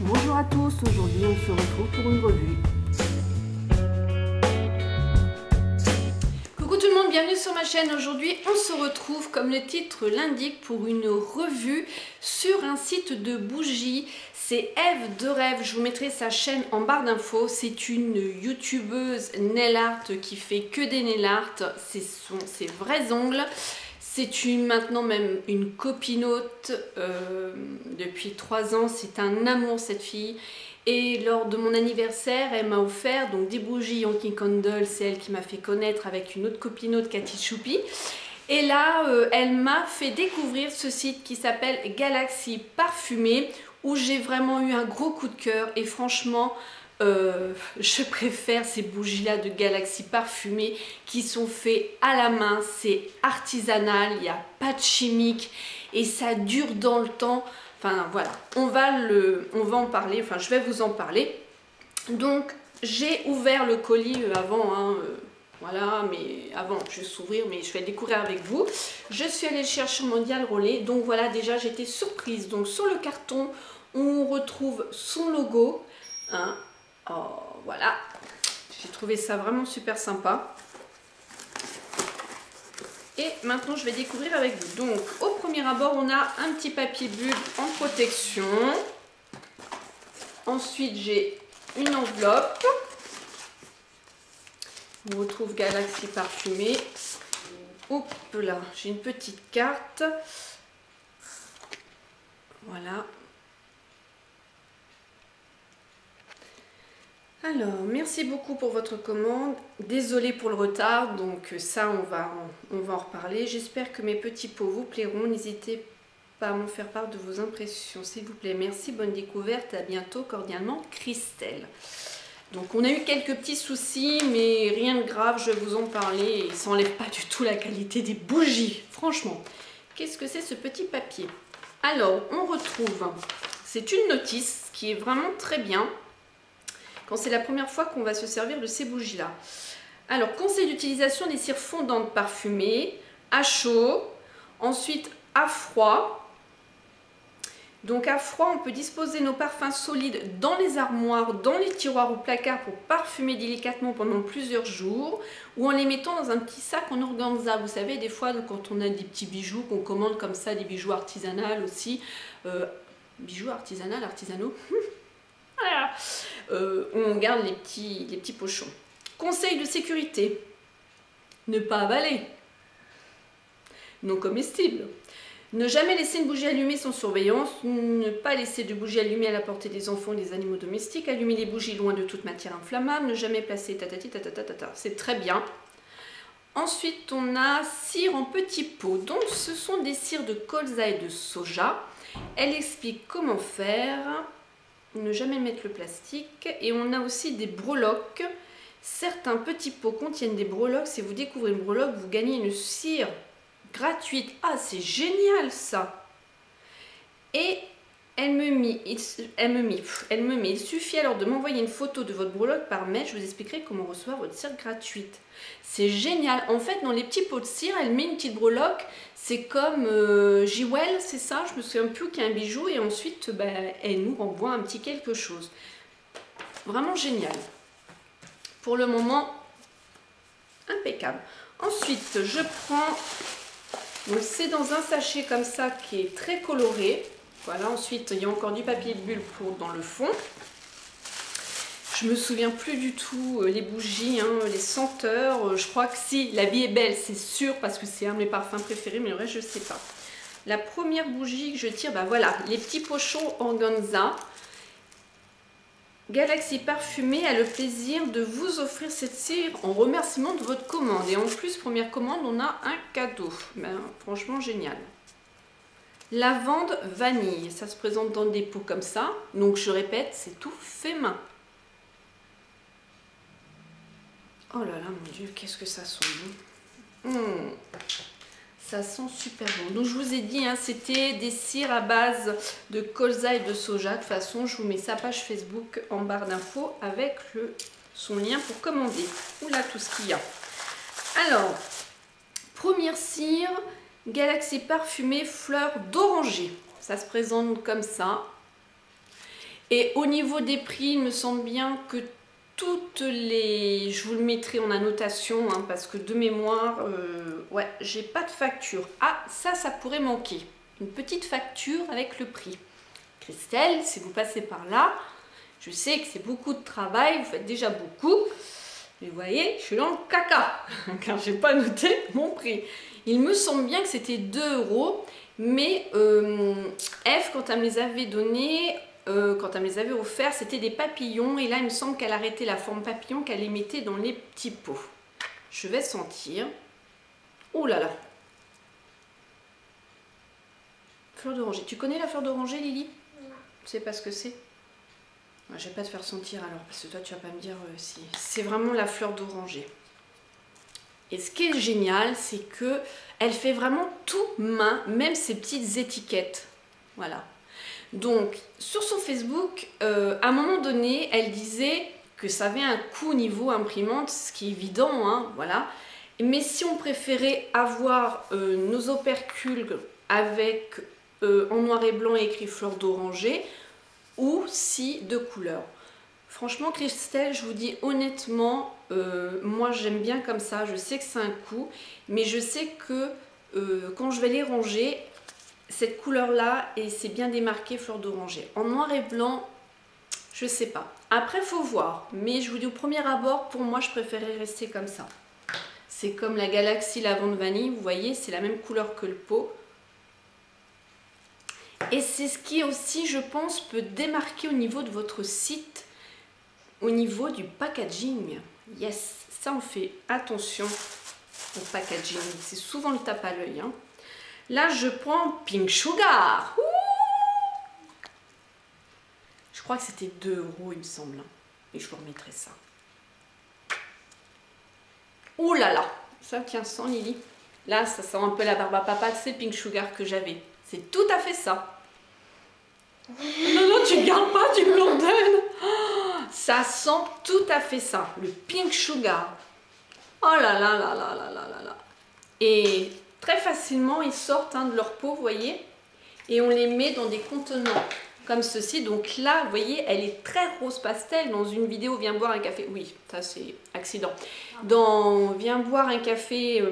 Bonjour à tous, aujourd'hui on se retrouve pour une revue. Coucou tout le monde, bienvenue sur ma chaîne. Aujourd'hui on se retrouve, comme le titre l'indique, pour une revue sur un site de bougies. C'est Eve de Rêve, je vous mettrai sa chaîne en barre d'infos. C'est une youtubeuse nail art qui fait que des nail art, c'est ses vrais ongles. C'est maintenant même une copinote depuis 3 ans, c'est un amour cette fille. Et lors de mon anniversaire, elle m'a offert donc des bougies Yankee Candle, c'est elle qui m'a fait connaître avec une autre copinote, Cathy Choupi. Et là, elle m'a fait découvrir ce site qui s'appelle Galaxy Parfumé, où j'ai vraiment eu un gros coup de cœur. Et franchement, je préfère ces bougies-là de Galaxy Parfumé qui sont faites à la main. C'est artisanal, il n'y a pas de chimique et ça dure dans le temps. Enfin voilà, on va en parler, enfin je vais vous en parler. Donc j'ai ouvert le colis avant, hein, voilà, mais avant je vais s'ouvrir, mais je vais le découvrir avec vous. Je suis allée le chercher au Mondial Relais, donc voilà, déjà j'étais surprise. Donc sur le carton, on retrouve son logo, hein. Oh, voilà, j'ai trouvé ça vraiment super sympa. Et maintenant, je vais découvrir avec vous. Donc, au premier abord, on a un petit papier bulle en protection. Ensuite, j'ai une enveloppe. On retrouve Galaxy Parfumé. Hop là, j'ai une petite carte. Voilà. Alors, merci beaucoup pour votre commande. Désolée pour le retard, donc ça, on va en reparler. J'espère que mes petits pots vous plairont. N'hésitez pas à m'en faire part de vos impressions, s'il vous plaît. Merci, bonne découverte, à bientôt, cordialement, Christelle. Donc, on a eu quelques petits soucis, mais rien de grave, je vais vous en parler. Et ça n'enlève pas du tout la qualité des bougies, franchement. Qu'est-ce que c'est ce petit papier? Alors, on retrouve, c'est une notice qui est vraiment très bien. Quand c'est la première fois qu'on va se servir de ces bougies-là. Alors, conseil d'utilisation des cires fondantes parfumées, à chaud, ensuite à froid. Donc à froid, on peut disposer nos parfums solides dans les armoires, dans les tiroirs ou placards pour parfumer délicatement pendant plusieurs jours, ou en les mettant dans un petit sac en organza. Vous savez, des fois, quand on a des petits bijoux, qu'on commande comme ça, des bijoux artisanaux aussi, bijoux artisanaux, voilà. On garde les petits pochons. Conseil de sécurité, ne pas avaler, non comestible. Ne jamais laisser une bougie allumée sans surveillance, ne pas laisser de bougie allumée à la portée des enfants et des animaux domestiques, allumer les bougies loin de toute matière inflammable, ne jamais placer tatati tatatata, c'est très bien. Ensuite, on a cire en petits pots, donc ce sont des cires de colza et de soja. Elle explique comment faire. Ne jamais mettre le plastique. Et on a aussi des breloques. Certains petits pots contiennent des breloques. Si vous découvrez une breloque, vous gagnez une cire gratuite. Ah, c'est génial ça. Et elle me met, il suffit alors de m'envoyer une photo de votre breloque par mail. Je vous expliquerai comment recevoir votre cire gratuite. C'est génial. En fait, dans les petits pots de cire, elle met une petite breloque. C'est comme Jewel, c'est ça. Je me souviens plus qu'il y a un bijou. Et ensuite, elle nous renvoie un petit quelque chose. Vraiment génial. Pour le moment, impeccable. Ensuite, je prends... Donc, c'est dans un sachet comme ça qui est très coloré. Voilà, ensuite, il y a encore du papier de bulle dans le fond. Je me souviens plus du tout les bougies, hein, les senteurs. Je crois que si, la vie est belle, c'est sûr, parce que c'est un de mes parfums préférés, mais le reste, je ne sais pas. La première bougie que je tire, voilà, les petits pochons organza. Galaxy Parfumé a le plaisir de vous offrir cette cire en remerciement de votre commande. Et en plus, première commande, on a un cadeau. Franchement, génial. Lavande vanille, ça se présente dans des pots comme ça. Donc je répète, c'est tout fait main. Oh là là, mon Dieu, qu'est-ce que ça sent bon. Ça sent super bon. Donc je vous ai dit, hein, c'était des cires à base de colza et de soja. De toute façon, je vous mets sa page Facebook en barre d'infos avec son lien pour commander. Oula, tout ce qu'il y a. Alors, première cire, Galaxy Parfumé fleur d'oranger. Ça se présente comme ça. Et au niveau des prix, il me semble bien que toutes les... Je vous le mettrai en annotation, hein, parce que de mémoire, ouais, j'ai pas de facture. Ah, ça pourrait manquer. Une petite facture avec le prix. Christelle, si vous passez par là, je sais que c'est beaucoup de travail, vous faites déjà beaucoup. Mais vous voyez, je suis dans le caca, car j'ai pas noté mon prix. Il me semble bien que c'était 2 €, mais F, quand elle me les avait donnés, quand elle me les avait offerts, c'était des papillons. Et là, il me semble qu'elle arrêtait la forme papillon, qu'elle les mettait dans les petits pots. Je vais sentir. Oh là là. Fleur d'oranger. Tu connais la fleur d'oranger, Lily? Non. Tu sais pas ce que c'est? Je vais pas te faire sentir alors, parce que toi, tu vas pas me dire si. C'est vraiment la fleur d'oranger. Et ce qui est génial, c'est que elle fait vraiment tout main, même ces petites étiquettes. Voilà. Donc, sur son Facebook, à un moment donné, elle disait que ça avait un coût niveau imprimante, ce qui est évident, hein, voilà. Mais si on préférait avoir nos opercules avec en noir et blanc écrit fleur d'oranger, ou si de couleur. Franchement, Christelle, je vous dis honnêtement, moi j'aime bien comme ça. Je sais que c'est un coût, mais je sais que quand je vais les ranger, cette couleur-là, et c'est bien démarqué fleur d'oranger. En noir et blanc, je sais pas. Après, faut voir. Mais je vous dis au premier abord, pour moi, je préférais rester comme ça. C'est comme la Galaxy Lavande Vanille, vous voyez, c'est la même couleur que le pot. Et c'est ce qui aussi, je pense, peut démarquer au niveau de votre site, au niveau du packaging. Yes, ça on fait attention au packaging. C'est souvent le tape à l'œil. Hein. Là, je prends Pink Sugar. Ouh, je crois que c'était 2 €, il me semble. Et je vous remettrai ça. Oh là là, ça tient sans Lily. Là, ça sent un peu la barbe à papa, c'est Pink Sugar que j'avais. C'est tout à fait ça. Non, non, tu ne gardes pas, tu me l'ordonnes. Oh, ça sent tout à fait ça, le Pink Sugar. Oh là là là là là là là là. Et très facilement, ils sortent de leur pot, vous voyez. Et on les met dans des contenants comme ceci. Donc là, vous voyez, elle est très rose pastel. Dans une vidéo, viens boire un café. Oui, ça c'est accident. Dans viens boire un café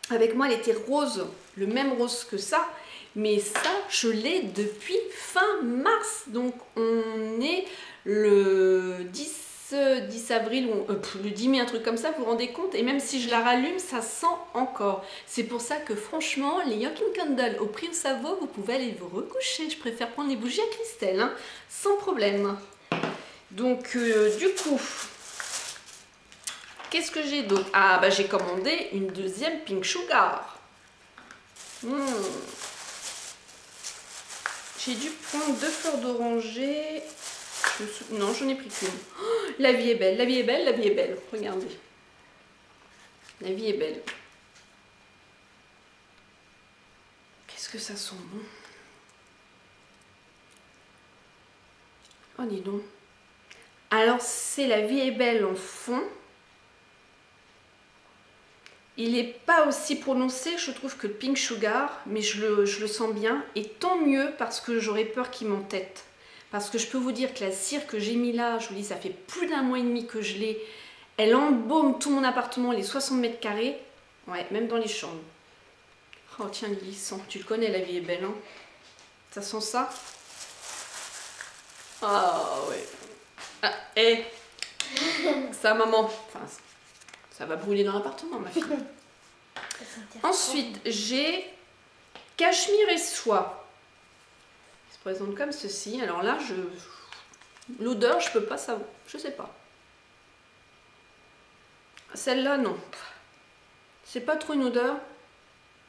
avec moi, elle était rose, le même rose que ça. Mais ça, je l'ai depuis fin mars. Donc, on est le 10 avril, ou le 10 mai, un truc comme ça, vous vous rendez compte? Et même si je la rallume, ça sent encore. C'est pour ça que franchement, les Yokin Candle, au prix où ça vaut, vous pouvez aller vous recoucher. Je préfère prendre les bougies à Christelle, hein, sans problème. Donc, du coup, qu'est-ce que j'ai d'autre? Ah, bah j'ai commandé une deuxième Pink Sugar. J'ai dû prendre 2 fleurs d'oranger. Non, j'en ai pris qu'une. Oh, la vie est belle, la vie est belle, la vie est belle. Regardez. La vie est belle. Qu'est-ce que ça sent bon. Oh, dis donc. Alors, c'est la vie est belle en fond. Il n'est pas aussi prononcé, je trouve, que le Pink Sugar, mais je le sens bien. Et tant mieux, parce que j'aurais peur qu'il m'entête. Parce que je peux vous dire que la cire que j'ai mis là, je vous dis, ça fait plus d'1 mois et demi que je l'ai. Elle embaume tout mon appartement, les 60 mètres carrés. Ouais, même dans les chambres. Oh tiens, Lily, sent. Tu le connais, la vie est belle, hein. Ça sent ça? Ah ouais. Ah, hé. Ça, maman. Enfin, ça va brûler dans l'appartement, ma fille. Ensuite, j'ai cachemire et soie. Il se présente comme ceci. Alors là, l'odeur, je peux pas savoir. Je sais pas. Celle-là, non. C'est pas trop une odeur.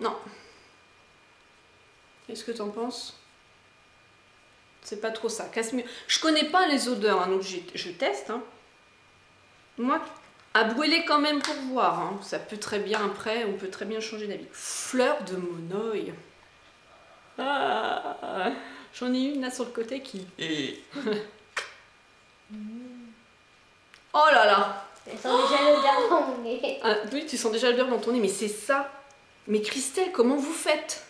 Non. Qu'est-ce que tu en penses? C'est pas trop ça. Cachemire. Je connais pas les odeurs, hein, donc je teste. Hein. Moi, à brûler quand même pour voir. Hein. Ça peut très bien après, on peut très bien changer d'avis. Fleur de monoï. Ah, j'en ai une là sur le côté qui... Oh là là. Je sens déjà l'odeur dans mon nez. Ah, oui, tu sens déjà l'odeur dans ton nez, mais c'est ça. Mais Christelle, comment vous faites?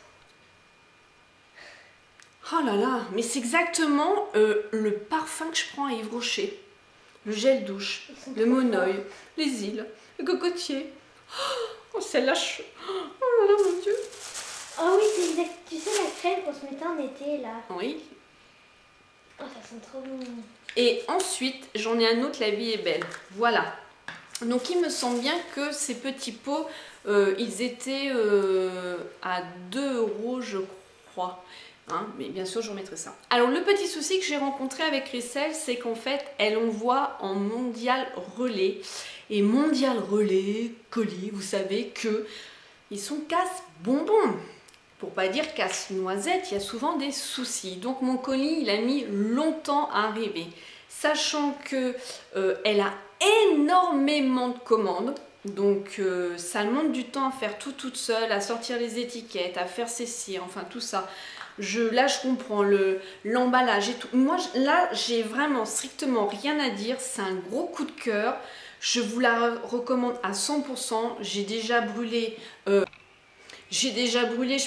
Oh là là, mais c'est exactement le parfum que je prends à Yves Rocher. Le gel douche, le monoeil, les îles, le cocotier. Oh, celle-là, oh là là, mon Dieu. Oh oui, c'est exact. Tu sais la crème qu'on se mettait en été là. Oui. Oh, ça sent trop bon. Et ensuite, j'en ai un autre, La vie est belle. Voilà. Donc il me semble bien que ces petits pots, ils étaient à 2 € je crois. Hein, mais bien sûr, je remettrai ça. Alors le petit souci que j'ai rencontré avec Christelle, c'est qu'en fait, elle envoie en mondial relais. Et mondial relais, colis, vous savez que ils sont casse-bonbons. Pour pas dire casse-noisette, il y a souvent des soucis. Donc mon colis, il a mis longtemps à arriver. Sachant que elle a énormément de commandes. Donc ça demande du temps à faire tout toute seule, à sortir les étiquettes, à faire ses cires, enfin tout ça. Là je comprends l'emballage et tout. Moi là j'ai vraiment strictement rien à dire, c'est un gros coup de cœur. Je vous la recommande à 100%. J'ai déjà brûlé, je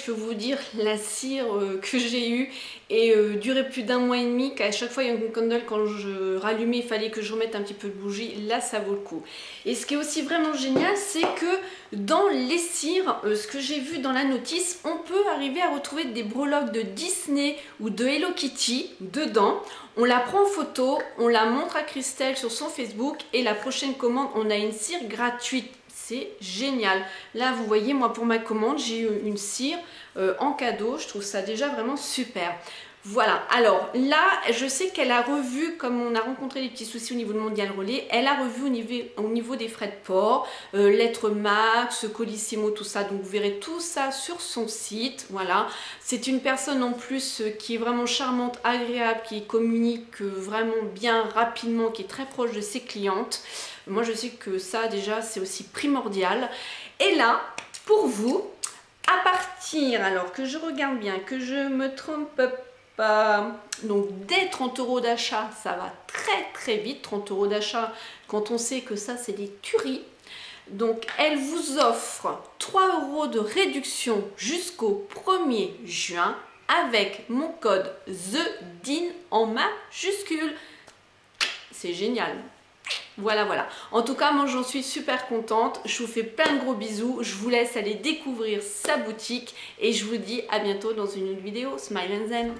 peux vous dire, la cire que j'ai eue et durait plus d'1 mois et demi, qu'à chaque fois il y a une candle, quand je rallumais, il fallait que je remette un petit peu de bougie. Là, ça vaut le coup. Et ce qui est aussi vraiment génial, c'est que dans les cires, ce que j'ai vu dans la notice, on peut arriver à retrouver des breloques de Disney ou de Hello Kitty dedans. On la prend en photo, on la montre à Christelle sur son Facebook et la prochaine commande, on a une cire gratuite. C'est génial. Là, vous voyez, moi, pour ma commande, j'ai eu une cire en cadeau. Je trouve ça déjà vraiment super. Voilà. Alors là, je sais qu'elle a revu, comme on a rencontré des petits soucis au niveau de Mondial Relais, elle a revu au niveau des frais de port, lettres Max, Colissimo, tout ça. Donc, vous verrez tout ça sur son site. Voilà. C'est une personne en plus qui est vraiment charmante, agréable, qui communique vraiment bien, rapidement, qui est très proche de ses clientes. Moi, je sais que ça, déjà, c'est aussi primordial. Et là, pour vous, à partir, alors que je regarde bien, que je me trompe pas, donc dès 30 € d'achat, ça va très très vite. 30 € d'achat, quand on sait que ça, c'est des tueries. Donc, elle vous offre 3 € de réduction jusqu'au 1er juin avec mon code THEDIN en majuscule. C'est génial. Voilà, voilà. En tout cas, moi, j'en suis super contente. Je vous fais plein de gros bisous. Je vous laisse aller découvrir sa boutique. Et je vous dis à bientôt dans une autre vidéo. Smile and Zen.